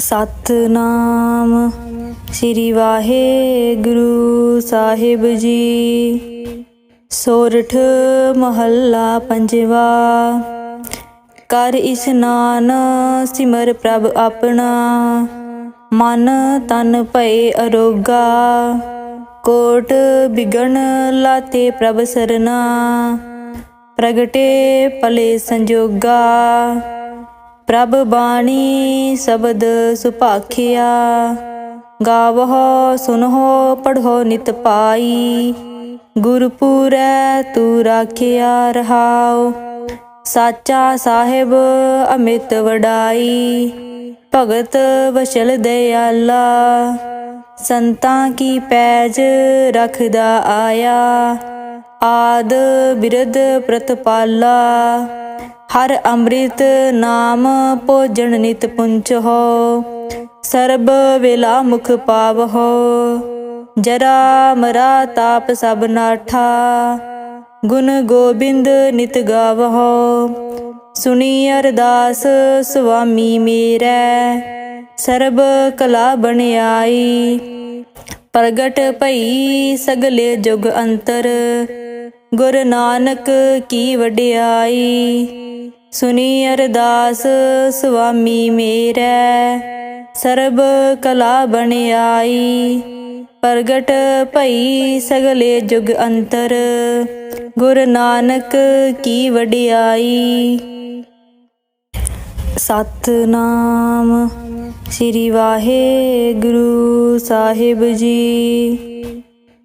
सतनाम श्री वाहेगुरु साहिब जी। सोरठ महला पंजवा। कर इशनान सिमर प्रभ अपना, मन तन भय अरोगा। कोट बिगन लाते प्रभ सरना, प्रगटे भले संजोगा। प्रभ बाणी शब्द सुभाखिया, गावहो सुनहो पढ़ो नित पाई। गुरपुरै तू राखिया रहाओ, साचा साहिब अमित वडाई। भगत वशल दयाला, संतां की पैज रखदा आया। आद बिरद प्रतपाला, हर अमृत नाम भोजन नित पुंच हो। सर्ब वेला मुख पावहो, जरा मरा ताप सब नाठा। गुण गोबिंद नित गावहो, सुनी अरदास स्वामी मेरै। सर्ब कला बनियाई, प्रगट भई सगले जुग अंतर। गुर नानक की वडियाई, सुनी अरदास स्वामी मेरै। सर्ब कला बनियाई, प्रगट भई सगले जुग अंतर। गुर नानक की वडियाई। सतनाम श्री वाहेगुरु साहिब जी।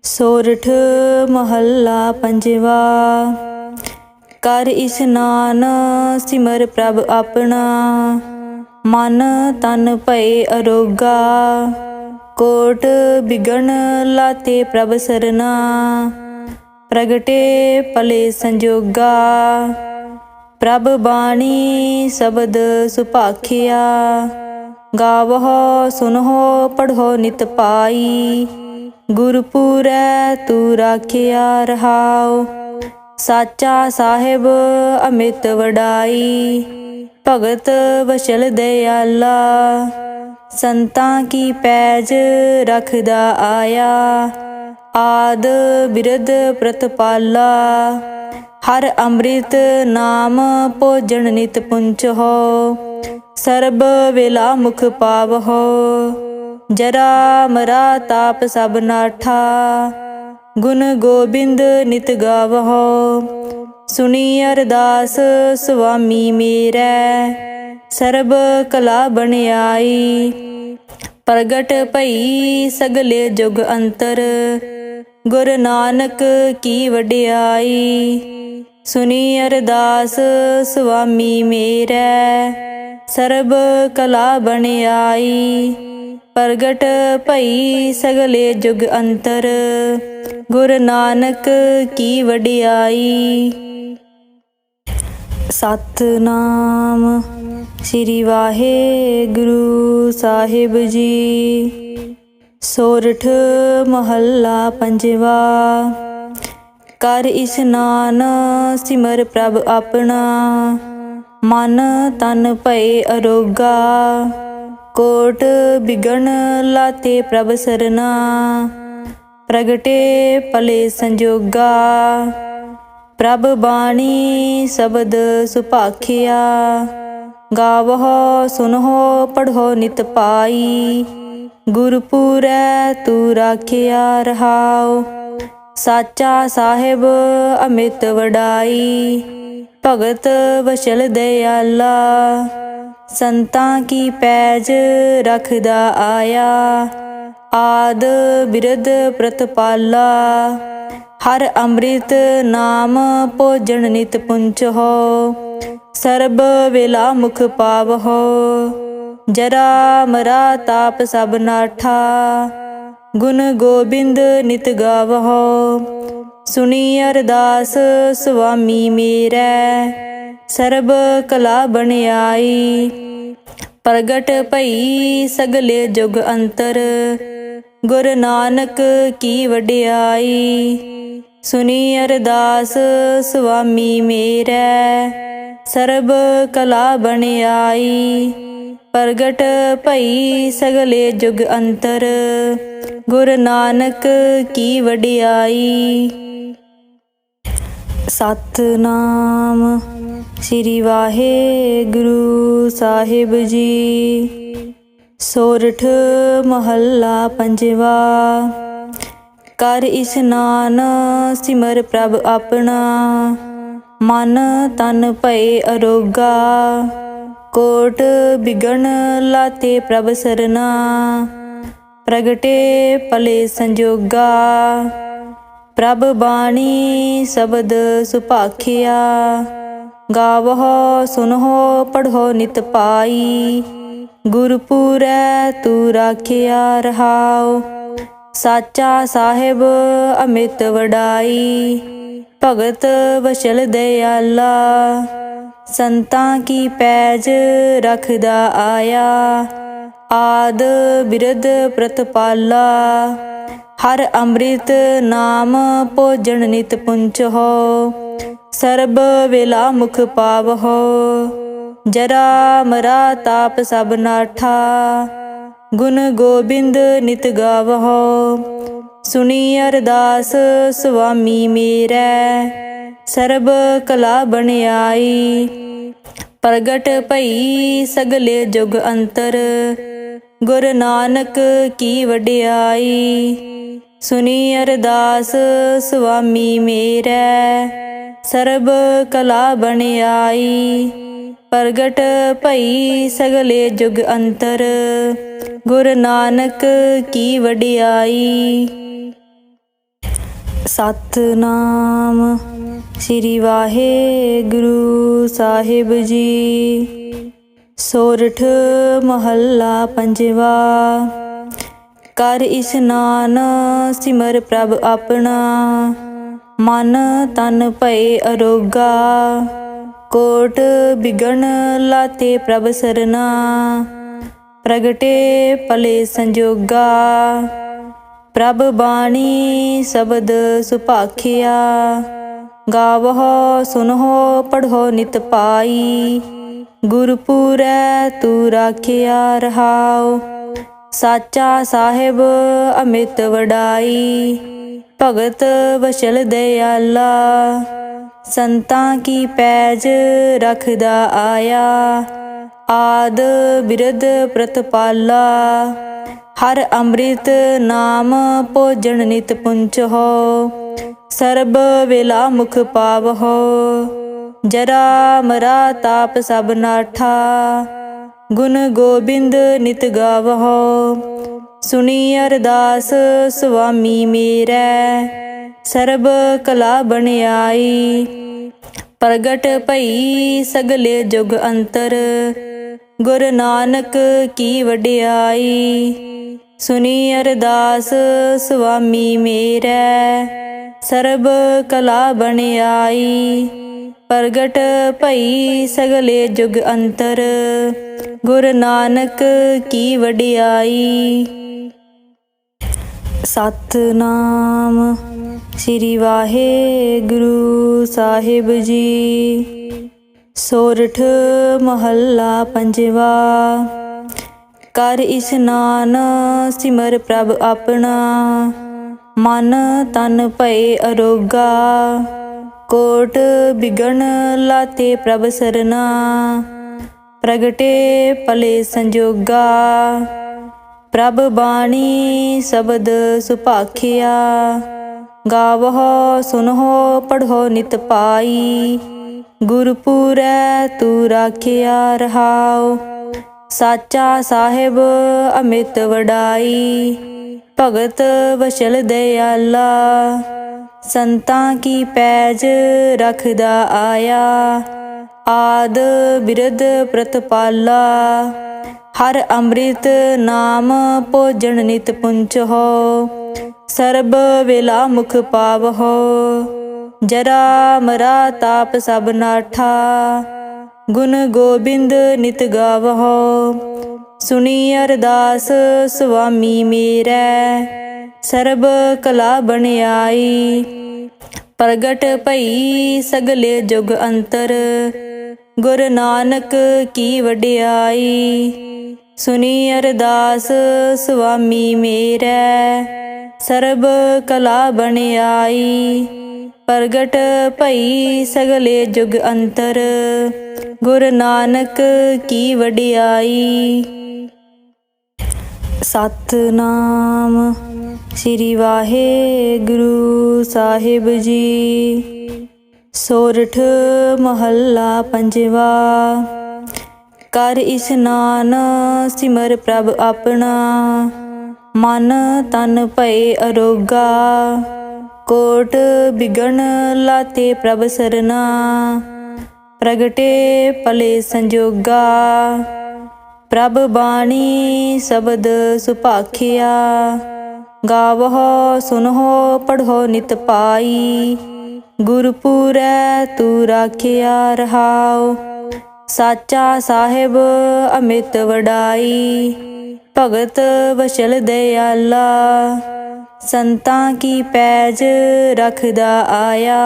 सोरठ महला पंजवा। कर इशनान सिमर प्रभ अपना, मन तन भय अरोगा। कोट बिगन लाते प्रभ सरना, प्रगटे भले संजोगा। प्रभ बाणी शब्द सुभाखिया, गावहो सुनहो पढ़ो नित पाई। गुरपुरै तू राखिया रहाओ, साचा साहिब अमित वडाई। भगत वशल दयाला, संतां की पैज रखदा आया। आद बिरद प्रतपाला, हर अमृत नाम भोजन नित पुंच हो। सर्ब वेला मुख पावहो, जरा मरा ताप सब नाठा। गुण गोबिंद नित गावहो, सुनी अरदास स्वामी मेरै। सर्ब कला बनियाई, प्रगट भई सगले जुग अंतर। गुर नानक की वडियाई, सुनी अरदास स्वामी मेरै। सर्ब कला बनियाई, प्रगट भई सगले जुग अंतर। गुर नानक की वडियाई। सतनाम श्री वाहेगुरु साहिब जी। सोरठ महला पंजवा। कर इशनान सिमर प्रभ अपना, मन तन भय अरोगा। कोट बिगन लाते प्रभ सरना, प्रगटे भले संजोगा। प्रभ बाणी शब्द सुभाखिया, गावहो सुनहो पढ़ो नित पाई। गुरपुरै तू राखिया रहाओ, साचा साहिब अमित वडाई। भगत वशल दयाला, संतां की पैज रखदा आया। आद बिरद प्रतपाला, हर अमृत नाम भोजन नित पुंच हो। सर्ब वेला मुख पावहो, जरा मरा ताप सब नाठा। गुण गोबिंद नित गावहो, सुनी अरदास स्वामी मेरै। सर्ब कला बनियाई, प्रगट भई सगले जुग अंतर। गुर नानक की वडियाई, सुनी अरदास स्वामी मेरै। ਸਰਬ ਕਲਾ ਬਣਾਈ ਪ੍ਰਗਟ ਭਈ ਸਗਲੇ ਜੁਗ ਅੰਤਰ। ਗੁਰੂ ਨਾਨਕ ਕੀ ਵਡਿਆਈ। ਸਤਿਨਾਮ ਸ੍ਰੀ ਵਾਹਿਗੁਰੂ ਸਾਹਿਬ ਜੀ। ਸੋਰਠ ਮਹੱਲਾ ਪੰਜਵਾ। ਕਰ ਇਸਨਾਨ ਸਿਮਰ ਪ੍ਰਭ ਆਪਣਾ, ਮਨ ਤਨ ਭਏ ਅਰੋਗਾ। ਕੋਟ ਬਿਗਨ ਲਾਤੇ ਪ੍ਰਭ ਸਰਨਾ, ਪ੍ਰਗਟੇ ਭਲੇ ਸੰਜੋਗਾ। ਪ੍ਰਭ ਬਾਣੀ ਸ਼ਬਦ ਸੁਭਾਖਿਆ, ਗਾਵਹੁ ਸੁਨਹੁ ਪੜ੍ਹੋ ਨਿਤ ਪਾਈ। ਗੁਰਪੁਰੈ ਤੂੰ ਰਾਖਿਆ ਰਹਾਉ, ਸਾਚਾ ਸਾਹਿਬ ਅਮਿਤ ਵਡਾਈ। ਭਗਤ ਵਸ਼ਲ ਦਇਆਲਾ, ਸੰਤਾਂ ਕੀ ਪੈਜ ਰਖਦਾ ਆਇਆ। ਆਦ ਬਿਰਧ ਪ੍ਰਤਪਾਲਾ, ਹਰ ਅੰਮ੍ਰਿਤ ਨਾਮ ਭੋਜਨ ਨਿਤ ਪੁੰਚਹੁ। ਸਰਬ ਵੇਲਾ ਮੁਖ ਪਾਵਹੁ, ਜਰਾ ਮਰਾ ਤਾਪ ਸਭ ਨਾਠਾ। ਗੁਣ ਗੋਬਿੰਦ ਨਿਤ ਗਾਵਹੁ, ਸੁਣੀ ਅਰਦਾਸ ਸੁਆਮੀ ਮੇਰੈ। ਸਰਬ ਕਲਾ ਬਣਿਆਈ, ਪ੍ਰਗਟ ਭਈ ਸਗਲੇ ਜੁਗ ਅੰਤਰ। ਗੁਰੂ ਨਾਨਕ ਕੀ ਵਡਿਆਈ। ਸੁਣੀ ਅਰਦਾਸ ਸੁਆਮੀ ਮੇਰੈ, ਸਰਬ ਕਲਾ ਬਣਿਆਈ। ਪ੍ਰਗਟ ਭਈ ਸਗਲੇ ਜੁਗ ਅੰਤਰ। ਗੁਰੂ ਨਾਨਕ ਕੀ ਵਡਿਆਈ। ਸਤਿਨਾਮ ਸ੍ਰੀ ਵਾਹਿਗੁਰੂ ਸਾਹਿਬ ਜੀ। ਸੋਰਠ ਮਹੱਲਾ ਪੰਜਵਾ। ਕਰ ਇਸਨਾਨ ਸਿਮਰ ਪ੍ਰਭ ਆਪਣਾ, ਮਨ ਤਨ ਭਏ ਅਰੋਗਾ। ਕੋਟ ਬਿਗਨ ਲਾਤੇ ਪ੍ਰਭ ਸਰਨਾ, ਪ੍ਰਗਟੇ ਭਲੇ ਸੰਜੋਗਾ। ਪ੍ਰਭ ਬਾਣੀ ਸ਼ਬਦ ਸੁਭਾਖਿਆ, ਗਾਵਹੁ ਸੁਨਹੁ ਪੜ੍ਹੋ ਨਿਤ ਪਾਈ। ਗੁਰਪੁਰੈ ਤੂੰ ਰਾਖਿਆ ਰਹਾਉ, ਸਾਚਾ ਸਾਹਿਬ ਅਮਿਤ ਵਡਾਈ। ਭਗਤ ਵਸ਼ਲ ਦਇਆਲਾ, ਸੰਤਾਂ ਕੀ ਪੈਜ ਰਖਦਾ ਆਇਆ। ਆਦ ਬਿਰਧ ਪ੍ਰਤਪਾਲਾ, ਹਰ ਅੰਮ੍ਰਿਤ ਨਾਮ ਭੋਜਨ ਨਿਤ ਪੁੰਚਹੁ। ਸਰਬ ਵੇਲਾ ਮੁਖ ਪਾਵਹੁ, ਜਰਾ ਮਰਾ ਤਾਪ ਸਭ ਨਾਠਾ। ਗੁਣ ਗੋਬਿੰਦ ਨਿਤ ਗਾਵਹੁ, ਸੁਣੀ ਅਰਦਾਸ ਸੁਆਮੀ ਮੇਰੈ। ਸਰਬ ਕਲਾ ਬਣਿਆਈ, ਪ੍ਰਗਟ ਭਈ ਸਗਲੇ ਜੁਗ ਅੰਤਰ। ਗੁਰੂ ਨਾਨਕ ਕੀ ਵਡਿਆਈ। ਸੁਣੀ ਅਰਦਾਸ ਸੁਆਮੀ ਮੇਰੈ, ਸਰਬ ਕਲਾ ਬਣਿਆਈ। ਪ੍ਰਗਟ ਭਈ ਸਗਲੇ ਜੁਗ ਅੰਤਰ। ਗੁਰੂ ਨਾਨਕ ਕੀ ਵਡਿਆਈ। ਸਤਿਨਾਮ ਸ੍ਰੀ ਵਾਹਿਗੁਰੂ ਸਾਹਿਬ ਜੀ। ਸੋਰਠ ਮਹੱਲਾ ਪੰਜਵਾ। ਕਰ ਇਸਨਾਨ ਸਿਮਰ ਪ੍ਰਭ ਆਪਣਾ, ਮਨ ਤਨ ਭਏ ਅਰੋਗਾ। ਕੋਟ ਬਿਗਨ ਲਾਤੇ ਪ੍ਰਭ ਸਰਨਾ, ਪ੍ਰਗਟੇ ਭਲੇ ਸੰਜੋਗਾ। ਪ੍ਰਭ ਬਾਣੀ ਸ਼ਬਦ ਸੁਭਾਖਿਆ, ਗਾਵਹੁ ਸੁਨਹੁ ਪੜ੍ਹੋ ਨਿਤ ਪਾਈ। ਗੁਰਪੁਰੈ ਤੂੰ ਰਾਖਿਆ ਰਹਾਉ, ਸਾਚਾ ਸਾਹਿਬ ਅਮਿਤ ਵਡਾਈ। ਭਗਤ ਵਸ਼ਲ ਦਇਆਲਾ, ਸੰਤਾਂ ਕੀ ਪੈਜ ਰਖਦਾ ਆਇਆ। ਆਦ ਬਿਰਧ ਪ੍ਰਤਪਾਲਾ, ਹਰ ਅੰਮ੍ਰਿਤ ਨਾਮ ਭੋਜਨ ਨਿਤ ਪੁੰਚਹੁ। ਸਰਬ ਵੇਲਾ ਮੁਖ ਪਾਵਹੁ, ਜਰਾ ਮਰਾ ਤਾਪ ਸਭ ਨਾਠਾ। ਗੁਣ ਗੋਬਿੰਦ ਨਿਤ ਗਾਵਹੁ, ਸੁਣੀ ਅਰਦਾਸ ਸੁਆਮੀ ਮੇਰੈ। ਸਰਬ ਕਲਾ ਬਣਿਆਈ, ਪ੍ਰਗਟ ਭਈ ਸਗਲੇ ਜੁਗ ਅੰਤਰ। ਗੁਰੂ ਨਾਨਕ ਕੀ ਵਡਿਆਈ। ਸੁਣੀ ਅਰਦਾਸ ਸੁਆਮੀ ਮੇਰੇ, ਸਰਬ ਕਲਾ ਬਣਿਆਈ। ਪ੍ਰਗਟ ਭਈ ਸਗਲੇ ਜੁਗ ਅੰਤਰ, ਗੁਰੂ ਨਾਨਕ ਕੀ ਵਡਿਆਈ। ਸਤਿਨਾਮ ਸ੍ਰੀ ਵਾਹਿਗੁਰੂ ਸਾਹਿਬ ਜੀ। ਸੋਰਠ ਮਹੱਲਾ ਪੰਜਵਾ। ਕਰ ਇਸਨਾਨ ਸਿਮਰ ਪ੍ਰਭ ਆਪਣਾ, ਮਨ ਤਨ ਭਏ ਅਰੋਗਾ। ਕੋਟ ਬਿਗਨ ਲਾਤੇ ਪ੍ਰਭ ਸਰਨਾ, ਪ੍ਰਗਟੇ ਭਲੇ ਸੰਜੋਗਾ। ਪ੍ਰਭ ਬਾਣੀ ਸ਼ਬਦ ਸੁਭਾਖਿਆ, ਗਾਵਹੁ ਸੁਨਹੁ ਪੜ੍ਹੋ ਨਿਤ ਪਾਈ। ਗੁਰਪੁਰੈ ਤੂੰ ਰਾਖਿਆ ਰਹਾਉ, ਸਾਚਾ ਸਾਹਿਬ ਅਮਿਤ ਵਡਾਈ। ਭਗਤ ਵਸ਼ਲ ਦਇਆਲਾ, ਸੰਤਾਂ ਕੀ ਪੈਜ ਰਖਦਾ ਆਇਆ।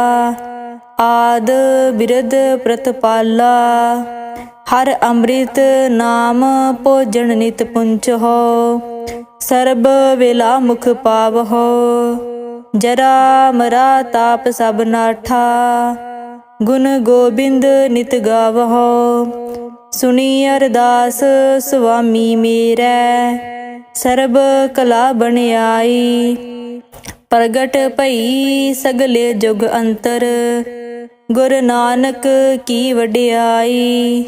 ਆਦ ਬਿਰਧ ਪ੍ਰਤਪਾਲਾ, ਹਰ ਅੰਮ੍ਰਿਤ ਨਾਮ ਭੋਜਨ ਨਿਤ ਪੁੰਚਹੁ। ਸਰਬ ਵੇਲਾ ਮੁਖ ਪਾਵਹੁ, ਜਰਾ ਮਰਾ ਤਾਪ ਸਭ ਨਾਠਾ। ਗੁਣ ਗੋਬਿੰਦ ਨਿਤ ਗਾਵਹੁ, ਸੁਣੀ ਅਰਦਾਸ ਸੁਆਮੀ ਮੇਰੇ। ਸਰਬ ਕਲਾ ਬਣਿਆਈ। ਪ੍ਰਗਟ ਭਈ ਸਗਲੇ ਜੁਗ ਅੰਤਰ, ਗੁਰੂ ਨਾਨਕ ਕੀ ਵਡਿਆਈ।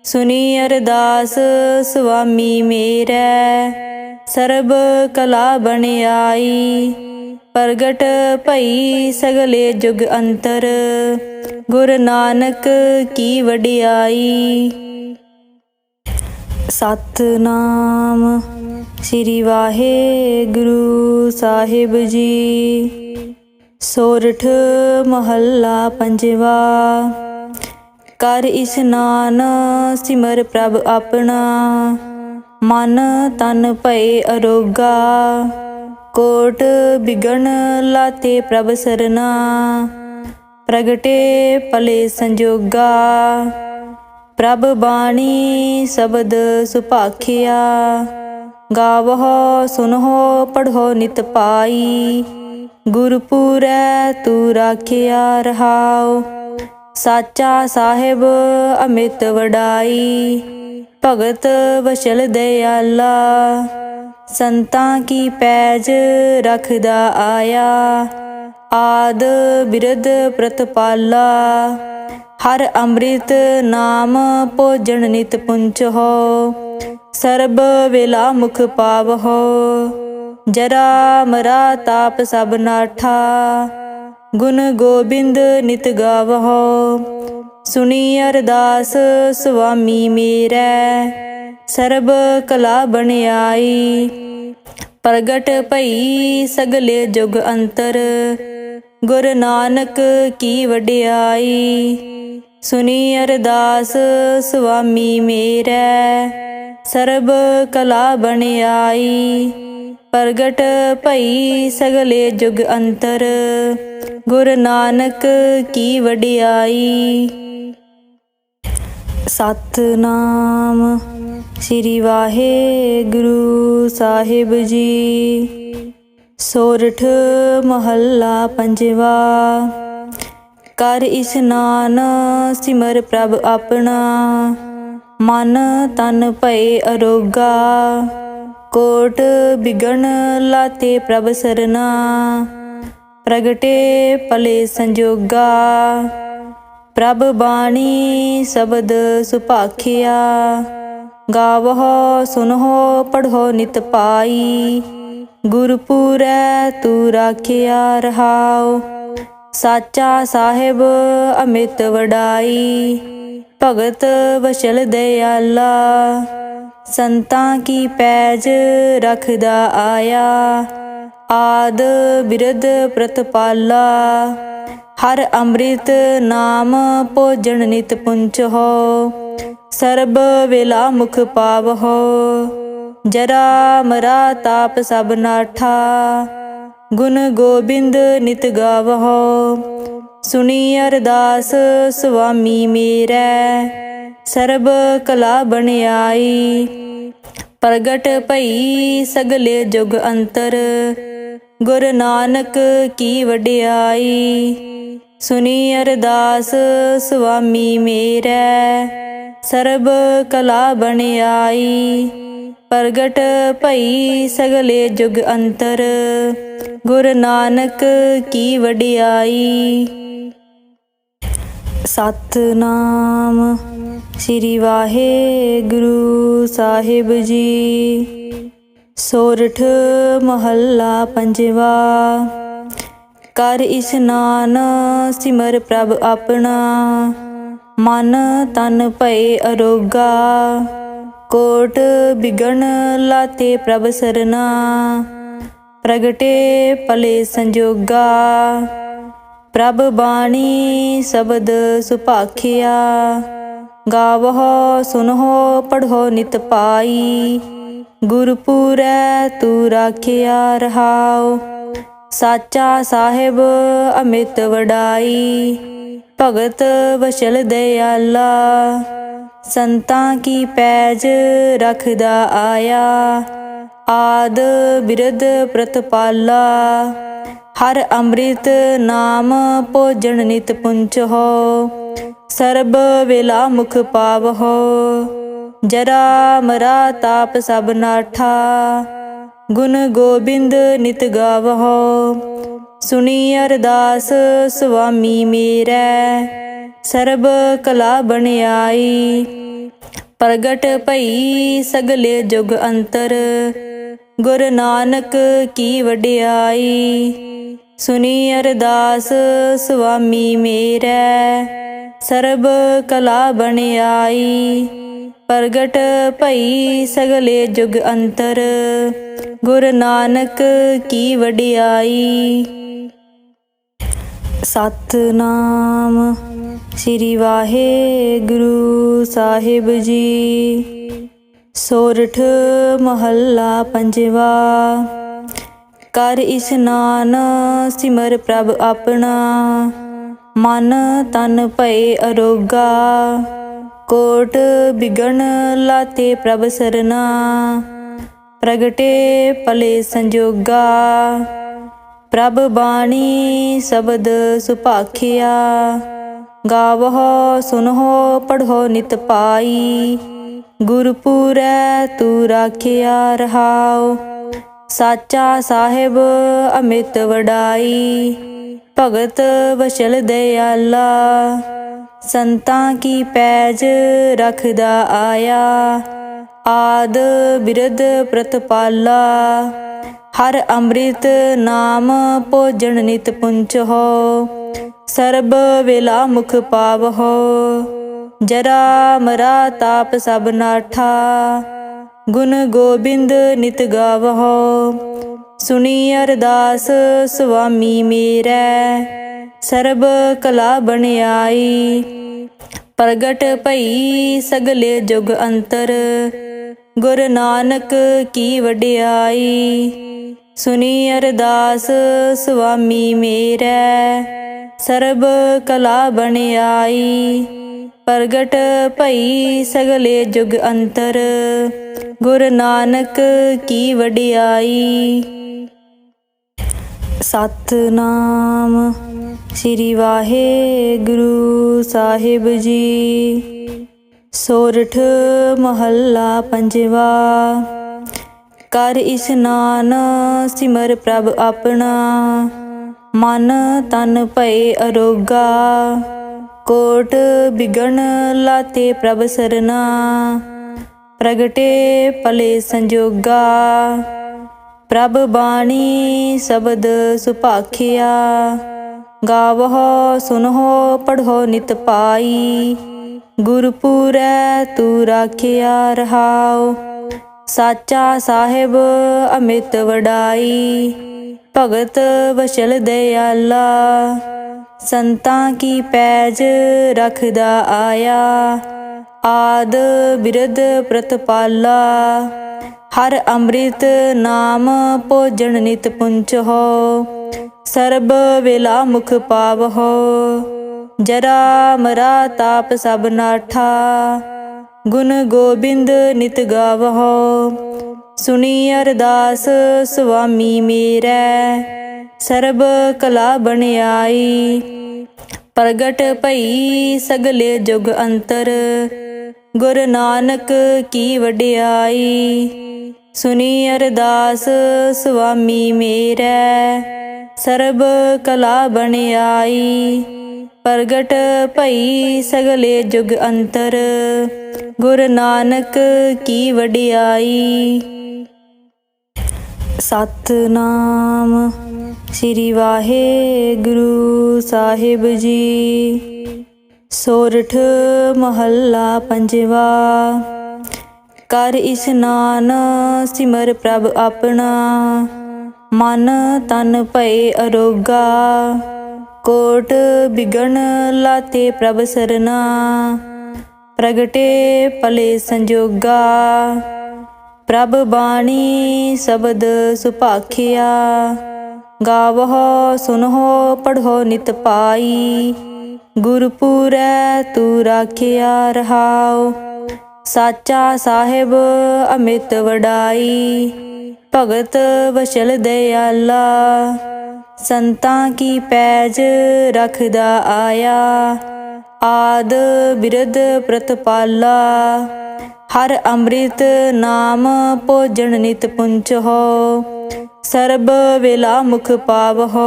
ਸੁਣੀ ਅਰਦਾਸ ਸੁਆਮੀ ਮੇਰੇ, ਸਰਬ ਕਲਾ ਬਣਿਆਈ। ਪ੍ਰਗਟ ਭਈ ਸਗਲੇ ਜੁਗ ਅੰਤਰ, ਗੁਰੂ ਨਾਨਕ ਕੀ ਵਡਿਆਈ। ਸਤਿਨਾਮ ਸ੍ਰੀ ਵਾਹਿਗੁਰੂ ਸਾਹਿਬ ਜੀ। ਸੋਰਠ ਮਹੱਲਾ ਪੰਜਵਾ। ਕਰ ਇਸਨਾਨ ਸਿਮਰ ਪ੍ਰਭ ਆਪਣਾ, ਮਨ ਤਨ ਭਏ ਅਰੋਗਾ। ਕੋਟ ਬਿਗਨ ਲਾਤੇ ਪ੍ਰਭ ਸਰਨਾ, ਪ੍ਰਗਟੇ ਭਲੇ ਸੰਜੋਗਾ। ਪ੍ਰਭ ਬਾਣੀ ਸ਼ਬਦ ਸੁਭਾਖਿਆ, ਗਾਵਹੁ ਸੁਨਹੁ ਪੜ੍ਹੋ ਨਿਤ ਪਾਈ। ਗੁਰਪੁਰੈ ਤੂੰ ਰਾਖਿਆ ਰਹਾਉ, ਸਾਚਾ ਸਾਹਿਬ ਅਮਿਤ ਵਡਾਈ। ਭਗਤ ਵਸ਼ਲ ਦਇਆਲਾ, ਸੰਤਾਂ ਕੀ ਪੈਜ ਰਖਦਾ ਆਇਆ। ਆਦ ਬਿਰਧ ਪ੍ਰਤਪਾਲਾ, ਹਰ ਅੰਮ੍ਰਿਤ ਨਾਮ ਭੋਜਨ ਨਿਤ ਪੁੰਚਹੁ। ਸਰਬ ਵੇਲਾ ਮੁਖ ਪਾਵਹੁ, ਜਰਾ ਮਰਾ ਤਾਪ ਸਭ ਨਾਠਾ। ਗੁਣ ਗੋਬਿੰਦ ਨਿਤ ਗਾਵਹੁ, ਸੁਣੀ ਅਰਦਾਸ ਸੁਆਮੀ ਮੇਰੇ। ਸਰਬ ਕਲਾ ਬਣਿਆਈ। ਪ੍ਰਗਟ ਭਈ ਸਗਲੇ ਜੁਗ ਅੰਤਰ, ਗੁਰੂ ਨਾਨਕ ਕੀ ਵਡਿਆਈ। ਸੁਣੀ ਅਰਦਾਸ ਸੁਆਮੀ ਮੇਰੇ, ਸਰਬ ਕਲਾ ਬਣਿਆਈ। ਪ੍ਰਗਟ ਭਈ ਸਗਲੇ ਜੁਗ ਅੰਤਰ, ਗੁਰੂ ਨਾਨਕ ਕੀ ਵਡਿਆਈ। ਸਤਿਨਾਮ ਸ੍ਰੀ ਵਾਹਿਗੁਰੂ ਸਾਹਿਬ ਜੀ। ਸੋਰਠ ਮਹੱਲਾ ਪੰਜਵਾ। ਕਰ ਇਸਨਾਨ ਸਿਮਰ ਪ੍ਰਭ ਆਪਣਾ, ਮਨ ਤਨ ਭਏ ਅਰੋਗਾ। ਕੋਟ ਬਿਗਨ ਲਾਤੇ ਪ੍ਰਭ ਸਰਨਾ, ਪ੍ਰਗਟੇ ਭਲੇ ਸੰਜੋਗਾ। ਪ੍ਰਭ ਬਾਣੀ ਸ਼ਬਦ ਸੁਭਾਖਿਆ, ਗਾਵਹੁ ਸੁਨਹੁ ਪੜ੍ਹੋ ਨਿਤ ਪਾਈ। ਗੁਰਪੁਰੈ ਤੂੰ ਰਾਖਿਆ ਰਹਾਉ, ਸਾਚਾ ਸਾਹਿਬ ਅਮਿਤ ਵਡਾਈ। ਭਗਤ ਵਸ਼ਲ ਦਇਆਲਾ, ਸੰਤਾਂ ਕੀ ਪੈਜ ਰਖਦਾ ਆਇਆ। ਆਦ ਬਿਰਧ ਪ੍ਰਤਪਾਲਾ, ਹਰ ਅੰਮ੍ਰਿਤ ਨਾਮ ਭੋਜਨ ਨਿਤ ਪੁੰਚਹੁ। ਸਰਬ ਵੇਲਾ ਮੁਖ ਪਾਵਹੁ, ਜਰਾ ਮਰਾ ਤਾਪ ਸਭ ਨਾਠਾ। ਗੁਣ ਗੋਬਿੰਦ ਨਿਤ ਗਾਵਹੁ, ਸੁਣੀ ਅਰਦਾਸ ਸੁਆਮੀ ਮੇਰੇ। ਸਰਬ ਕਲਾ ਬਣਿਆਈ। ਪ੍ਰਗਟ ਭਈ ਸਗਲੇ ਜੁਗ ਅੰਤਰ, ਗੁਰੂ ਨਾਨਕ ਕੀ ਵਡਿਆਈ। ਸੁਣੀ ਅਰਦਾਸ ਸੁਆਮੀ ਮੇਰੇ, ਸਰਬ ਕਲਾ ਬਣਿਆਈ। ਪ੍ਰਗਟ ਭਈ ਸਗਲੇ ਜੁਗ ਅੰਤਰ, ਗੁਰੂ ਨਾਨਕ ਕੀ ਵਡਿਆਈ। ਸਤਿਨਾਮ ਸ੍ਰੀ ਵਾਹਿਗੁਰੂ ਸਾਹਿਬ ਜੀ। ਸੋਰਠ ਮਹੱਲਾ ਪੰਜਵਾ। ਕਰ ਇਸ਼ਨਾਨ ਸਿਮਰ ਪ੍ਰਭ ਆਪਣਾ, ਮਨ ਤਨ ਭਏ ਅਰੋਗਾ। ਕੋਟ ਬਿਗਨ ਲਾਤੇ ਪ੍ਰਭ ਸਰਨਾ, ਪ੍ਰਗਟੇ ਭਲੇ ਸੰਜੋਗਾ। ਪ੍ਰਭ ਬਾਣੀ ਸ਼ਬਦ ਸੁਭਾਖਿਆ, ਗਾਵਹੁ ਸੁਨਹੁ ਪੜ੍ਹੋ ਨਿਤ ਪਾਈ। ਗੁਰਪੁਰੈ ਤੂੰ ਰਾਖਿਆ ਰਹਾਉ, ਸਾਚਾ ਸਾਹਿਬ ਅਮਿਤ ਵਡਾਈ। ਭਗਤ ਵਸ਼ਲ ਦਇਆਲਾ, ਸੰਤਾਂ ਕੀ ਪੈਜ ਰਖਦਾ ਆਇਆ। ਆਦ ਬਿਰਧ ਪ੍ਰਤਪਾਲਾ, ਹਰ ਅੰਮ੍ਰਿਤ ਨਾਮ ਭੋਜਨ ਨਿਤ ਪੁੰਚਹੁ। ਸਰਬ ਵੇਲਾ ਮੁਖ ਪਾਵਹੁ, ਜਰਾ ਮਰਾ ਤਾਪ ਸਭ ਨਾਠਾ। ਗੁਣ ਗੋਬਿੰਦ ਨਿਤ ਗਾਵਹੁ, ਸੁਣੀ ਅਰਦਾਸ ਸੁਆਮੀ ਮੇਰੇ। ਸਰਬ ਕਲਾ ਬਣਿਆਈ। ਪ੍ਰਗਟ ਭਈ ਸਗਲੇ ਜੁਗ ਅੰਤਰ, ਗੁਰੂ ਨਾਨਕ ਕੀ ਵਡਿਆਈ। ਸੁਣੀ ਅਰਦਾਸ ਸੁਆਮੀ ਮੇਰੇ, ਸਰਬ ਕਲਾ ਬਣਿਆਈ। ਪ੍ਰਗਟ ਭਈ ਸਗਲੇ ਜੁਗ ਅੰਤਰ, ਗੁਰੂ ਨਾਨਕ ਕੀ ਵਡਿਆਈ। ਸਤਿਨਾਮ ਸ੍ਰੀ ਵਾਹਿਗੁਰੂ ਸਾਹਿਬ ਜੀ। ਸੋਰਠ ਮਹੱਲਾ ਪੰਜਵਾ। ਕਰ ਇਸ਼ਨਾਨ ਸਿਮਰ ਪ੍ਰਭ ਆਪਣਾ, ਮਨ ਤਨ ਭਏ ਅਰੋਗਾ। ਕੋਟ ਬਿਗਨ ਲਾਤੇ ਪ੍ਰਭ ਸਰਨਾ, ਪ੍ਰਗਟੇ ਭਲੇ ਸੰਜੋਗਾ। ਪ੍ਰਭ ਬਾਣੀ ਸ਼ਬਦ ਸੁਭਾਖਿਆ, ਗਾਵਹੁ ਸੁਨਹੁ ਪੜ੍ਹੋ ਨਿਤ ਪਾਈ। ਗੁਰਪੁਰੈ ਤੂੰ ਰਾਖਿਆ ਰਹਾਉ, ਸਾਚਾ ਸਾਹਿਬ ਅਮਿਤ ਵਡਾਈ। ਭਗਤ ਵਸ਼ਲ ਦਇਆਲਾ, ਸੰਤਾਂ ਕੀ ਪੈਜ ਰਖਦਾ ਆਇਆ। ਆਦ ਬਿਰਧ ਪ੍ਰਤਪਾਲਾ, ਹਰ ਅੰਮ੍ਰਿਤ ਨਾਮ ਭੋਜਨ ਨਿਤ ਪੁੰਚਹੁ। ਸਰਬ ਵੇਲਾ ਮੁਖ ਪਾਵਹੁ, ਜਰਾ ਮਰਾ ਤਾਪ ਸਭ ਨਾਠਾ। ਗੁਣ ਗੋਬਿੰਦ ਨਿਤ ਗਾਵਹੁ, ਸੁਣੀ ਅਰਦਾਸ ਸੁਆਮੀ ਮੇਰੇ। ਸਰਬ ਕਲਾ ਬਣਿਆਈ। ਪ੍ਰਗਟ ਭਈ ਸਗਲੇ ਜੁਗ ਅੰਤਰ, ਗੁਰੂ ਨਾਨਕ ਕੀ ਵਡਿਆਈ। ਸੁਣੀ ਅਰਦਾਸ ਸੁਆਮੀ ਮੇਰੇ, ਸਰਬ ਕਲਾ ਬਣਿਆਈ। ਪ੍ਰਗਟ ਭਈ ਸਗਲੇ ਜੁਗ ਅੰਤਰ, ਗੁਰੂ ਨਾਨਕ ਕੀ ਵਡਿਆਈ। ਸਤਿਨਾਮ ਸ੍ਰੀ ਵਾਹਿਗੁਰੂ ਸਾਹਿਬ ਜੀ। ਸੋਰਠ ਮਹੱਲਾ ਪੰਜਵਾ। ਕਰ ਇਸ਼ਨਾਨ ਸਿਮਰ ਪ੍ਰਭ ਆਪਣਾ, ਮਨ ਤਨ ਭਏ ਅਰੋਗਾ। ਕੋਟ ਬਿਗਨ ਲਾਤੇ ਪ੍ਰਭ ਸਰਨਾ, ਪ੍ਰਗਟੇ ਭਲੇ ਸੰਜੋਗਾ। ਪ੍ਰਭ ਬਾਣੀ ਸ਼ਬਦ ਸੁਭਾਖਿਆ, ਗਾਵਹੁ ਸੁਨਹੁ ਪੜ੍ਹੋ ਨਿਤ ਪਾਈ। ਗੁਰਪੁਰੈ ਤੂੰ ਰਾਖਿਆ ਰਹਾਉ, ਸਾਚਾ ਸਾਹਿਬ ਅਮਿਤ ਵਡਾਈ। ਭਗਤ ਵਸ਼ਲ ਦਇਆਲਾ, ਸੰਤਾਂ ਕੀ ਪੈਜ ਰਖਦਾ ਆਇਆ। ਆਦ ਬਿਰਧ ਪ੍ਰਤਪਾਲਾ, ਹਰ ਅੰਮ੍ਰਿਤ ਨਾਮ ਭੋਜਨ ਨਿਤ ਪੁੰਚਹੁ। ਸਰਬ ਵੇਲਾ ਮੁਖ ਪਾਵਹੁ, ਜਰਾ ਮਰਾ ਤਾਪ ਸਭ ਨਾਠਾ। ਗੁਣ ਗੋਬਿੰਦ ਨਿਤ ਗਾਵਹੁ। ਸੁਣੀ ਅਰਦਾਸ ਸੁਆਮੀ ਮੇਰੈ, ਸਰਬ ਕਲਾ ਬਨਿਆਈ। ਪ੍ਰਗਟ ਭਈ ਸਗਲੇ ਜੁਗ ਅੰਤਰ, ਗੁਰ ਨਾਨਕ ਕੀ ਵਡਿਆਈ। ਸੁਣੀ ਅਰਦਾਸ ਸੁਆਮੀ ਮੇਰੈ, ਸਰਬ ਕਲਾ ਬਨਿਆਈ। ਪ੍ਰਗਟ ਭਈ ਸਗਲੇ ਜੁਗ ਅੰਤਰ, ਗੁਰ ਨਾਨਕ ਕੀ ਵਡਿਆਈ। ਸਤਿਨਾਮ ਸ੍ਰੀ ਵਾਹਿਗੁਰੂ ਸਾਹਿਬ ਜੀ। ਸੋਰਠ ਮਹੱਲਾ ਪੰਜਵਾ। ਕਰ ਇਸਨਾਨ ਸਿਮਰ ਪ੍ਰਭ ਆਪਣਾ, ਮਨ ਤਨ ਭਏ ਅਰੋਗਾ। ਕੋਟ ਬਿਗਨ ਲਾਤੇ ਪ੍ਰਭ ਸਰਨਾ, ਪ੍ਰਗਟੇ ਭਲੇ ਸੰਜੋਗਾ। ਪ੍ਰਭ ਬਾਣੀ ਸ਼ਬਦ ਸੁਭਾਖਿਆ, ਗਾਵਹੁ ਸੁਨਹੁ ਪੜ੍ਹੋ ਨਿਤ ਪਾਈ। ਗੁਰਪੁਰੈ ਤੂੰ ਰਾਖਿਆ ਰਹਾਉ, ਸਾਚਾ ਸਾਹਿਬ ਅਮਿਤ ਵਡਾਈ। ਭਗਤ ਵਸ਼ਲ ਦਇਆਲਾ, ਸੰਤਾਂ ਕੀ ਪੈਜ ਰਖਦਾ ਆਇਆ। ਆਦ ਬਿਰਧ ਪ੍ਰਤਪਾਲਾ, ਹਰ ਅੰਮ੍ਰਿਤ ਨਾਮ ਭੋਜਨ ਨਿਤ ਪੁੰਚਹੁ। ਸਰਬ ਵੇਲਾ ਮੁਖ ਪਾਵਹੁ,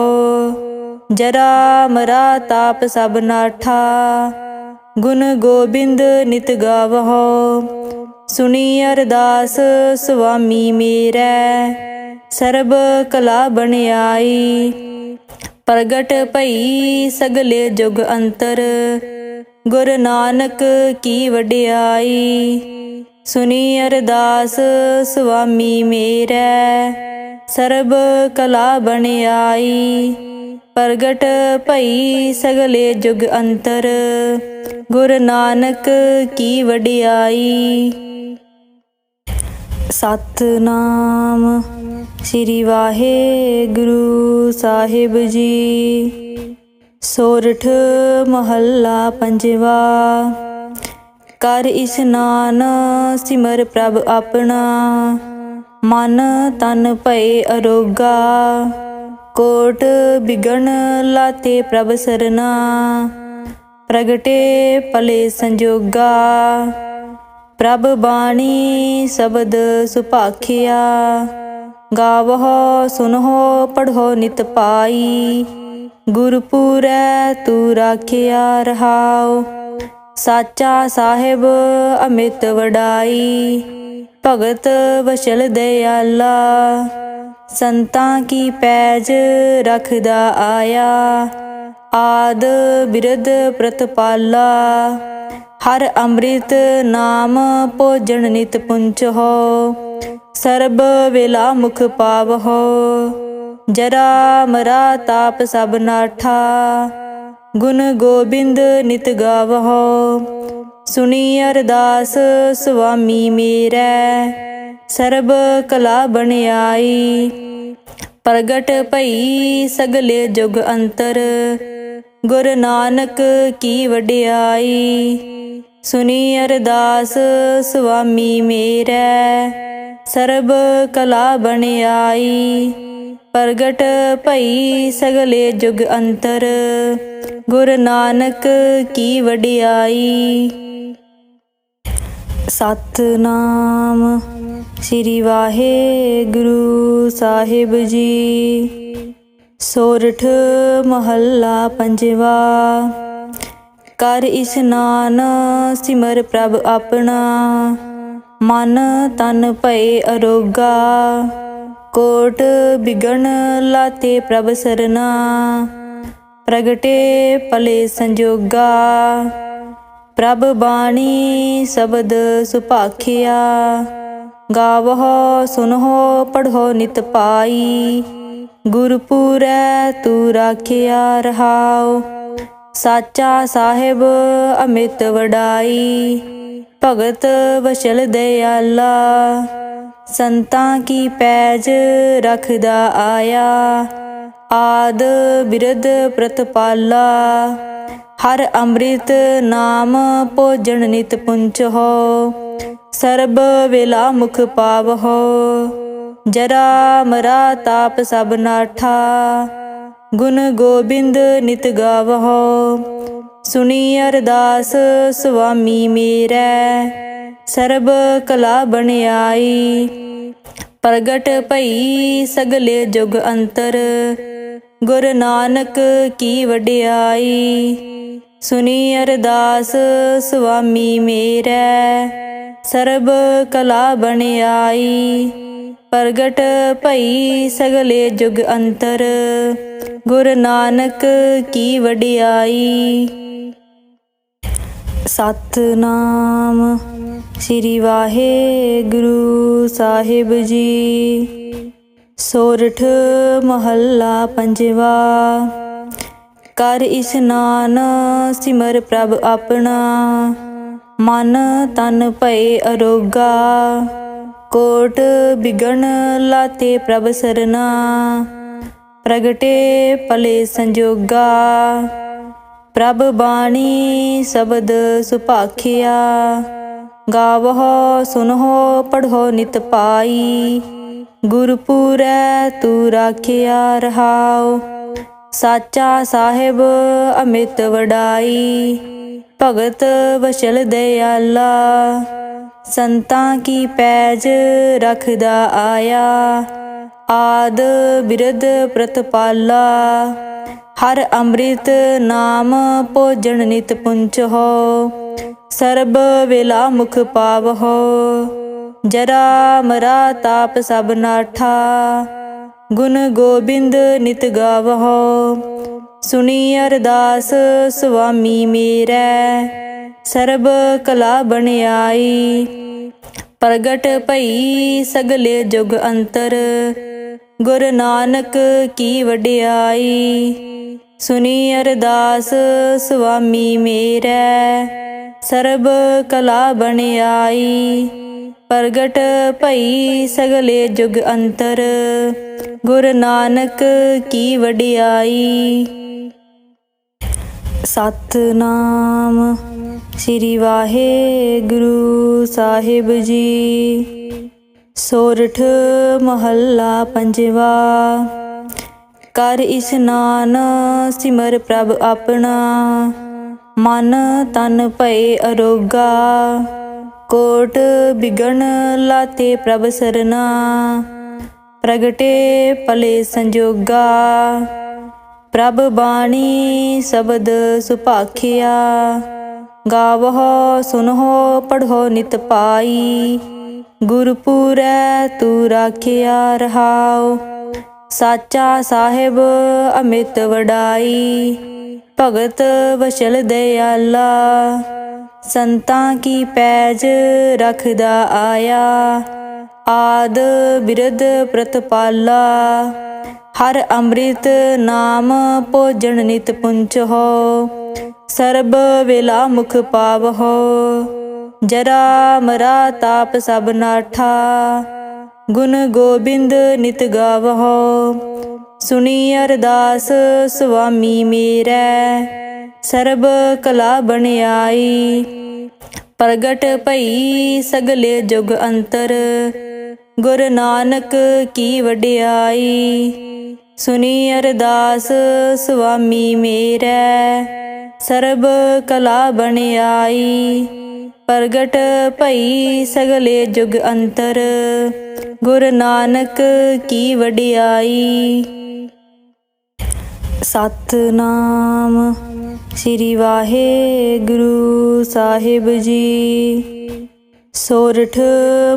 ਜਰਾ ਮਰਾ ਤਾਪ ਸਭ ਨਾਠਾ। ਗੁਣ ਗੋਬਿੰਦ ਨਿਤ ਗਾਵਹੁ। ਸੁਣੀ ਅਰਦਾਸ ਸੁਆਮੀ ਮੇਰੈ, ਸਰਬ ਕਲਾ ਬਨਿਆਈ। ਪ੍ਰਗਟ ਭਈ ਸਗਲੇ ਜੁਗ ਅੰਤਰ, ਗੁਰ ਨਾਨਕ ਕੀ ਵਡਿਆਈ। ਸੁਣੀ ਅਰਦਾਸ ਸੁਆਮੀ ਮੇਰੈ, ਸਰਬ ਕਲਾ ਬਨਿਆਈ। ਪ੍ਰਗਟ ਭਈ ਸਗਲੇ ਜੁਗ ਅੰਤਰ, ਗੁਰ ਨਾਨਕ ਕੀ ਵਡਿਆਈ। ਸਤਿਨਾਮ ਸ੍ਰੀ ਵਾਹਿਗੁਰੂ ਸਾਹਿਬ ਜੀ। ਸੋਰਠ ਮਹੱਲਾ ਪੰਜਵਾ। ਕਰ ਇਸਨਾਨ ਸਿਮਰ ਪ੍ਰਭ ਆਪਣਾ, ਮਨ ਤਨ ਭਏ ਅਰੋਗਾ। ਕੋਟ ਬਿਗਨ ਲਾਤੇ ਪ੍ਰਭ ਸਰਨਾ, ਪ੍ਰਗਟੇ ਭਲੇ ਸੰਜੋਗਾ। ਪ੍ਰਭ ਬਾਣੀ ਸ਼ਬਦ ਸੁਭਾਖਿਆ, ਗਾਵਹੁ ਸੁਨਹੁ ਪੜ੍ਹੋ ਨਿਤ ਪਾਈ। ਗੁਰਪੁਰੈ ਤੂੰ ਰਾਖਿਆ ਰਹਾਉ, ਸਾਚਾ ਸਾਹਿਬ ਅਮਿਤ ਵਡਾਈ। ਭਗਤ ਵਸ਼ਲ ਦਇਆਲਾ, ਸੰਤਾਂ ਕੀ ਪੈਜ ਰਖਦਾ ਆਇਆ। ਆਦ ਬਿਰਧ ਪ੍ਰਤਪਾਲਾ, ਹਰ ਅੰਮ੍ਰਿਤ ਨਾਮ ਭੋਜਨ ਨਿਤ ਪੁੰਚਹੁ। ਸਰਬ ਵੇਲਾ ਮੁਖ ਪਾਵਹੁ, ਜਰਾ ਮਰਾ ਤਾਪ ਸਭ ਨਾਠਾ। ਗੁਣ ਗੋਬਿੰਦ ਨਿਤ ਗਾਵਹੁ। ਸੁਣੀ ਅਰਦਾਸ ਸੁਆਮੀ ਮੇਰੈ, ਸਰਬ ਕਲਾ ਬਨਿਆਈ। ਪ੍ਰਗਟ ਭਈ ਸਗਲੇ ਜੁਗ ਅੰਤਰ, ਗੁਰ ਨਾਨਕ ਕੀ ਵਡਿਆਈ। ਸੁਣੀ ਅਰਦਾਸ ਸੁਆਮੀ ਮੇਰੈ, ਸਰਬ ਕਲਾ ਬਨਿਆਈ। ਪ੍ਰਗਟ ਭਈ ਸਗਲੇ ਜੁਗ ਅੰਤਰ, ਗੁਰ ਨਾਨਕ ਕੀ ਵਡਿਆਈ। ਸਤਿਨਾਮ ਸ੍ਰੀ ਵਾਹਿਗੁਰੂ ਸਾਹਿਬ ਜੀ। ਸੋਰਠ ਮਹੱਲਾ ਪੰਜਵਾ। ਕਰ ਇਸਨਾਨ ਸਿਮਰ ਪ੍ਰਭ ਆਪਣਾ, ਮਨ ਤਨ ਭਏ ਅਰੋਗਾ। ਕੋਟ ਬਿਗਨ ਲਾਤੇ ਪ੍ਰਭ ਸਰਨਾ, ਪ੍ਰਗਟੇ ਭਲੇ ਸੰਜੋਗਾ। ਪ੍ਰਭ ਬਾਣੀ ਸ਼ਬਦ ਸੁਭਾਖਿਆ, ਗਾਵਹੁ ਸੁਨਹੁ ਪੜ੍ਹੋ ਨਿਤ ਪਾਈ। ਗੁਰਪੁਰੈ ਤੂੰ ਰਾਖਿਆ ਰਹਾਉ, ਸਾਚਾ ਸਾਹਿਬ ਅਮਿਤ ਵਡਾਈ। ਭਗਤ ਵਸ਼ਲ ਦਇਆਲਾ, ਸੰਤਾਂ ਕੀ ਪੈਜ ਰਖਦਾ ਆਇਆ। ਆਦ ਬਿਰਧ ਪ੍ਰਤਪਾਲਾ, ਹਰ ਅੰਮ੍ਰਿਤ ਨਾਮ ਭੋਜਨ ਨਿਤ ਪੁੰਚਹੁ। ਸਰਬ ਵੇਲਾ ਮੁਖ ਪਾਵਹੁ। ਜਰਾ ਮਰਾ ਤਾਪ ਸਭ ਨਾਠਾ। ਗੁਣ ਗੋਬਿੰਦ ਨਿਤ ਗਾਵਹੁ। ਸੁਣੀ ਅਰਦਾਸ ਸੁਆਮੀ ਮੇਰੈ। ਸਰਬ ਕਲਾ ਬਣਿਆਈ। ਪ੍ਰਗਟ ਭਈ ਸਗਲੇ ਜੁਗ ਅੰਤਰ। ਗੁਰ ਨਾਨਕ ਕੀ ਵਡਿਆਈ। ਸੁਣੀ ਅਰਦਾਸ ਸੁਆਮੀ ਮੇਰੈ। ਸਰਬ ਕਲਾ ਬਣਿਆਈ। ਪ੍ਰਗਟ ਭਈ ਸਗਲੇ ਜੁਗ ਅੰਤਰ। ਗੁਰ ਨਾਨਕ ਕੀ ਵਡਿਆਈ। ਸਤਿਨਾਮ ਸ੍ਰੀ ਵਾਹਿਗੁਰੂ ਸਾਹਿਬ ਜੀ। ਸੋਰਠ ਮਹੱਲਾ ਪੰਜਵਾ। ਕਰ ਇਸਨਾਨ ਸਿਮਰ ਪ੍ਰਭ ਆਪਣਾ। ਮਨ ਤਨ ਭਏ ਅਰੋਗਾ। ਕੋਟ ਬਿਗਨ ਲਾਤੇ ਪ੍ਰਭ ਸਰਨਾ। ਪ੍ਰਗਟੇ ਭਲੇ ਸੰਜੋਗਾ। ਪ੍ਰਭ ਬਾਣੀ ਸ਼ਬਦ ਸੁਭਾਖਿਆ। ਗਾਵਹੁ ਸੁਨਹੁ ਪੜ੍ਹੋ ਨਿਤ ਪਾਈ। ਗੁਰਪੁਰੈ ਤੂੰ ਰਾਖਿਆ ਰਹਾਉ। ਸਾਚਾ ਸਾਹਿਬ ਅਮਿਤ ਵਡਾਈ। ਭਗਤ ਵਸ਼ਲ ਦਇਆਲਾ। ਸੰਤਾਂ ਕੀ ਪੈਜ ਰਖਦਾ ਆਇਆ। ਆਦ ਬਿਰਧ ਪ੍ਰਤਪਾਲਾ। ਹਰ ਅੰਮ੍ਰਿਤ ਨਾਮ ਭੋਜਨ ਨਿਤ ਪੁੰਚਹੁ। ਸਰਬ ਵੇਲਾ ਮੁਖ ਪਾਵਹੁ। ਜਰਾ ਮਰਾ ਤਾਪ ਸਭ ਨਾਠਾ। ਗੁਣ ਗੋਬਿੰਦ ਨਿਤ ਗਾਵਹੁ। ਸੁਣੀ ਅਰਦਾਸ ਸੁਆਮੀ ਮੇਰੈ। ਸਰਬ ਕਲਾ ਬਣਿਆਈ। ਪ੍ਰਗਟ ਭਈ ਸਗਲੇ ਜੁਗ ਅੰਤਰ। ਗੁਰ ਨਾਨਕ ਕੀ ਵਡਿਆਈ। ਸੁਣੀ ਅਰਦਾਸ ਸੁਆਮੀ ਮੇਰੈ। ਸਰਬ ਕਲਾ ਬਣਿਆਈ। ਪ੍ਰਗਟ ਭਈ ਸਗਲੇ ਜੁਗ ਅੰਤਰ। ਗੁਰ ਨਾਨਕ ਕੀ ਵਡਿਆਈ। ਸਤਿਨਾਮ ਸ੍ਰੀ ਵਾਹਿਗੁਰੂ ਸਾਹਿਬ ਜੀ। ਸੋਰਠ ਮਹੱਲਾ ਪੰਜਵਾ। ਕਰ ਇਸਨਾਨ ਸਿਮਰ ਪ੍ਰਭ ਆਪਣਾ। ਮਨ ਤਨ ਭਏ ਅਰੋਗਾ। ਕੋਟ ਬਿਗਨ ਲਾਤੇ ਪ੍ਰਭ ਸਰਨਾ। ਪ੍ਰਗਟੇ ਭਲੇ ਸੰਜੋਗਾ। ਪ੍ਰਭ ਬਾਣੀ ਸ਼ਬਦ ਸੁਭਾਖਿਆ। ਗਾਵਹੁ ਸੁਨਹੁ ਪੜ੍ਹੋ ਨਿਤ ਪਾਈ। ਗੁਰਪੁਰੈ ਤੂੰ ਰਾਖਿਆ ਰਹਾਉ। ਸਾਚਾ ਸਾਹਿਬ ਅਮਿਤ ਵਡਾਈ। ਭਗਤ ਵਸ਼ਲ ਦਇਆਲਾ। ਸੰਤਾਂ ਕੀ ਪੈਜ ਰਖਦਾ ਆਇਆ। ਆਦ ਬਿਰਧ ਪ੍ਰਤਪਾਲਾ। ਹਰ ਅੰਮ੍ਰਿਤ ਨਾਮ ਭੋਜਨ ਨਿਤ ਪੁੰਚਹੁ। ਸਰਬ ਵੇਲਾ ਮੁਖ ਪਾਵਹੁ। ਜਰਾ ਮਰਾ ਤਾਪ ਸਭ ਨਾਠਾ। ਗੁਣ ਗੋਬਿੰਦ ਨਿਤ ਗਾਵਹੁ। ਸੁਣੀ ਅਰਦਾਸ ਸੁਆਮੀ ਮੇਰੈ। ਸਰਬ ਕਲਾ ਬਣਿਆਈ। ਪ੍ਰਗਟ ਭਈ ਸਗਲੇ ਜੁਗ ਅੰਤਰ। ਗੁਰ ਨਾਨਕ ਕੀ ਵਡਿਆਈ। ਸੁਣੀ ਅਰਦਾਸ ਸੁਆਮੀ ਮੇਰੈ। ਸਰਬ ਕਲਾ ਬਣਿਆਈ। ਪ੍ਰਗਟ ਭਈ ਸਗਲੇ ਜੁਗ ਅੰਤਰ। ਗੁਰ ਨਾਨਕ ਕੀ ਵਡਿਆਈ। ਸਤਿਨਾਮ ਸ੍ਰੀ ਵਾਹਿਗੁਰੂ ਸਾਹਿਬ ਜੀ। ਸੋਰਠ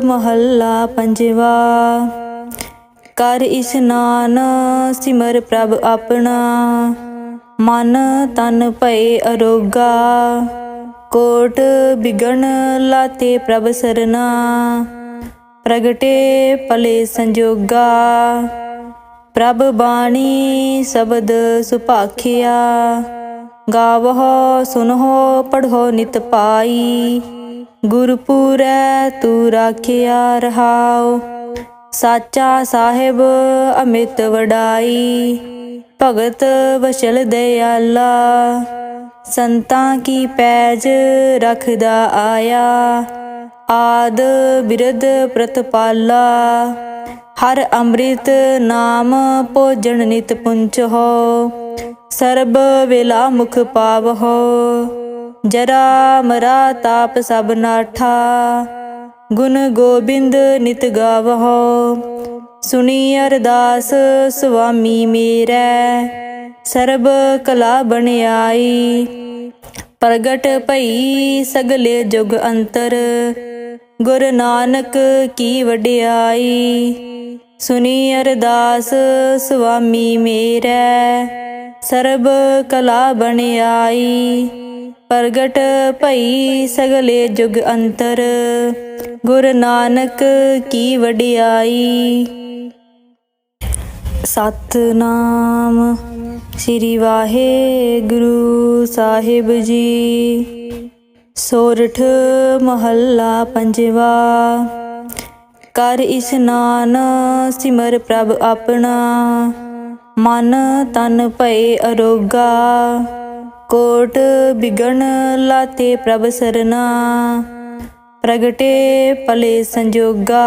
ਮਹੱਲਾ ਪੰਜਵਾ। ਕਰ ਇਸਨਾਨ ਸਿਮਰ ਪ੍ਰਭ ਆਪਣਾ। ਮਨ ਤਨ ਭਏ ਅਰੋਗਾ। ਕੋਟ ਬਿਗਨ ਲਾਤੇ ਪ੍ਰਭ ਸਰਨਾ। ਪ੍ਰਗਟੇ ਭਲੇ ਸੰਜੋਗਾ। ਪ੍ਰਭ ਬਾਣੀ ਸ਼ਬਦ ਸੁਭਾਖਿਆ। ਗਾਵਹੁ ਸੁਨਹੁ ਪੜ੍ਹੋ ਨਿਤ ਪਾਈ। ਗੁਰਪੁਰੈ ਤੂੰ ਰਾਖਿਆ ਰਹਾਉ। ਸਾਚਾ ਸਾਹਿਬ ਅਮਿਤ ਵਡਾਈ। ਭਗਤ ਵਸ਼ਲ ਦਇਆਲਾ। ਸੰਤਾਂ ਕੀ ਪੈਜ ਰਖਦਾ ਆਇਆ। ਆਦ ਬਿਰਧ ਪ੍ਰਤਪਾਲਾ ਹਰ ਅੰਮ੍ਰਿਤ ਨਾਮ ਭੋਜਨ ਨਿਤ ਪੁੰਚਹੁ। ਸਰਬ ਵੇਲਾ ਮੁਖ ਪਾਵਹੁ ਜਰਾ ਮਰਾ ਤਾਪ ਸਭ ਨਾਠਾ। ਗੁਣ ਗੋਬਿੰਦ ਨਿਤ ਗਾਵਹੁ ਸੁਣੀ ਅਰਦਾਸ ਸੁਆਮੀ ਮੇਰੈ। ਸਰਬ ਕਲਾ ਬਣਾਈ ਪ੍ਰਗਟ ਭਈ ਸਗਲੇ ਜੁਗ ਅੰਤਰ। ਗੁਰ ਨਾਨਕ ਕੀ ਵਡਿਆਈ ਸੁਣੀ ਅਰਦਾਸ ਸੁਆਮੀ ਮੇਰੈ। ਸਰਬ ਕਲਾ ਬਣਾਈ ਪ੍ਰਗਟ ਭਈ ਸਗਲੇ ਜੁਗ ਅੰਤਰ। ਗੁਰ ਨਾਨਕ ਕੀ ਵਡਿਆਈ। ਸਤਿਨਾਮ ਸ੍ਰੀ ਵਾਹਿਗੁਰੂ ਸਾਹਿਬ ਜੀ। ਸੋਰਠ ਮਹੱਲਾ ਪੰਜਵਾ। ਕਰ ਇਸਨਾਨ ਸਿਮਰ ਪ੍ਰਭ ਆਪਣਾ। ਮਨ ਤਨ ਭਏ ਅਰੋਗਾ। ਕੋਟ ਬਿਗਨ ਲਾਤੇ ਪ੍ਰਭ ਸਰਨਾ। ਪ੍ਰਗਟੇ ਭਲੇ ਸੰਜੋਗਾ।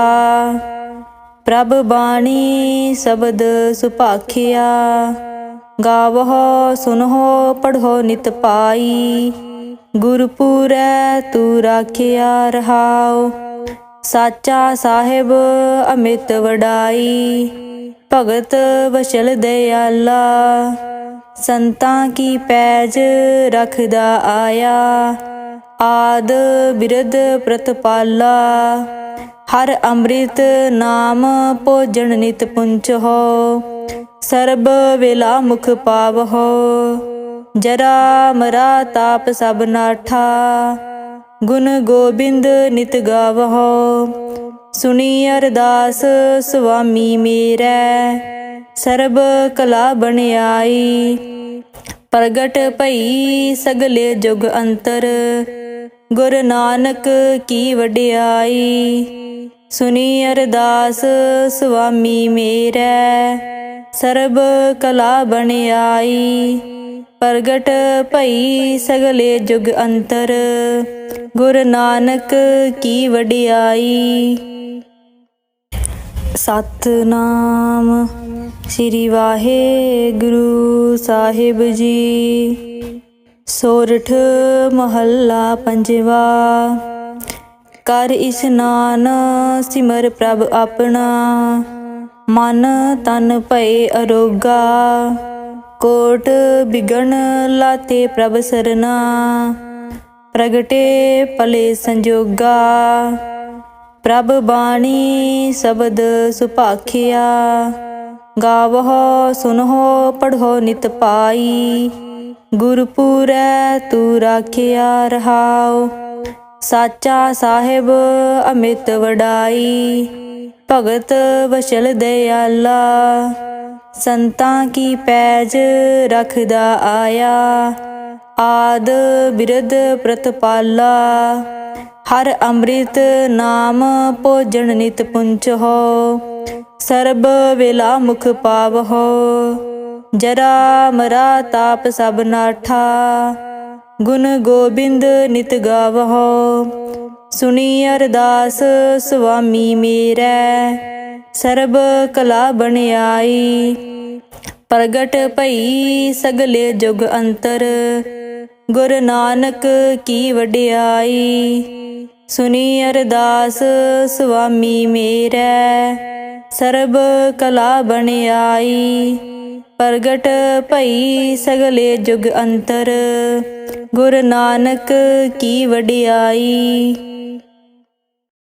ਪ੍ਰਭ ਬਾਣੀ ਸ਼ਬਦ ਸੁਭਾਖਿਆ। ਗਾਵਹੁ ਸੁਨਹੁ ਪੜ੍ਹੋ ਨਿਤ ਪਾਈ। ਗੁਰਪੁਰੈ ਤੂੰ ਰਾਖਿਆ ਰਹਾਉ। ਸਾਚਾ ਸਾਹਿਬ ਅਮਿਤ ਵਡਾਈ। ਭਗਤ ਵਸ਼ਲ ਦਇਆਲਾ ਸੰਤਾਂ ਕੀ ਪੈਜ ਰਖਦਾ ਆਇਆ। ਆਦ ਬਿਰਧ ਪ੍ਰਤਪਾਲਾ ਹਰ ਅੰਮ੍ਰਿਤ ਨਾਮ ਭੋਜਨ ਨਿਤ ਪੁੰਚਹੁ। ਸਰਬ ਵੇਲਾ ਮੁਖ ਪਾਵਹੁ ਜਰਾ ਮਰਾ ਤਾਪ ਸਭ ਨਾਠਾ। ਗੁਣ ਗੋਬਿੰਦ ਨਿਤ ਗਾਵਹੁ ਸੁਣੀ ਅਰਦਾਸ ਸੁਆਮੀ ਮੇਰੈ। ਸਰਬ ਕਲਾ ਬਣਾਈ ਪ੍ਰਗਟ ਭਈ ਸਗਲੇ ਜੁਗ ਅੰਤਰ। ਗੁਰ ਨਾਨਕ ਕੀ ਵਡਿਆਈ ਸੁਣੀ ਅਰਦਾਸ ਸੁਆਮੀ ਮੇਰੈ। ਸਰਬ ਕਲਾ ਬਣਾਈ ਪ੍ਰਗਟ ਭਈ ਸਗਲੇ ਜੁਗ ਅੰਤਰ। ਗੁਰ ਨਾਨਕ ਕੀ ਵਡਿਆਈ। ਸਤਿਨਾਮ ਸ੍ਰੀ ਵਾਹਿਗੁਰੂ ਸਾਹਿਬ ਜੀ। ਸੋਰਠ ਮਹੱਲਾ ਪੰਜਵਾ। ਕਰ ਇਸਨਾਨ ਸਿਮਰ ਪ੍ਰਭ ਆਪਣਾ। ਮਨ ਤਨ ਭਏ ਅਰੋਗਾ। ਕੋਟ ਬਿਗਨ ਲਾਤੇ ਪ੍ਰਭ ਸਰਨਾ। ਪ੍ਰਗਟੇ ਭਲੇ ਸੰਜੋਗਾ। ਪ੍ਰਭ ਬਾਣੀ ਸ਼ਬਦ ਸੁਭਾਖਿਆ। ਗਾਵਹੁ ਸੁਨਹੁ ਪੜ੍ਹੋ ਨਿਤ ਪਾਈ। ਗੁਰਪੁਰੈ ਤੂੰ ਰਾਖਿਆ ਰਹਾਉ। ਸਾਚਾ ਸਾਹਿਬ ਅਮਿਤ ਵਡਾਈ। ਭਗਤ ਵਸ਼ਲ ਦਇਆਲਾ ਸੰਤਾਂ ਕੀ ਪੈਜ ਰਖਦਾ ਆਇਆ। ਆਦ ਬਿਰਧ ਪ੍ਰਤਪਾਲਾ ਹਰ ਅੰਮ੍ਰਿਤ ਨਾਮ ਭੋਜਨ ਨਿਤ ਪੁੰਚਹੁ। ਸਰਬ ਵੇਲਾ ਮੁਖ ਪਾਵਹੁ ਜਰਾ ਮਰਾ ਤਾਪ ਸਭ ਨਾਠਾ। ਗੁਣ ਗੋਬਿੰਦ ਨਿਤ ਗਾਵਹੁ ਸੁਣੀ ਅਰਦਾਸ ਸੁਆਮੀ ਮੇਰੈ। ਸਰਬ ਕਲਾ ਬਣਾਈ ਪ੍ਰਗਟ ਭਈ ਸਗਲੇ ਜੁਗ ਅੰਤਰ। ਗੁਰ ਨਾਨਕ ਕੀ ਵਡਿਆਈ ਸੁਣੀ ਅਰਦਾਸ ਸੁਆਮੀ ਮੇਰੈ। ਸਰਬ ਕਲਾ ਬਣਾਈ ਪ੍ਰਗਟ ਭਈ ਸਗਲੇ ਜੁਗ ਅੰਤਰ। ਗੁਰ ਨਾਨਕ ਕੀ ਵਡਿਆਈ।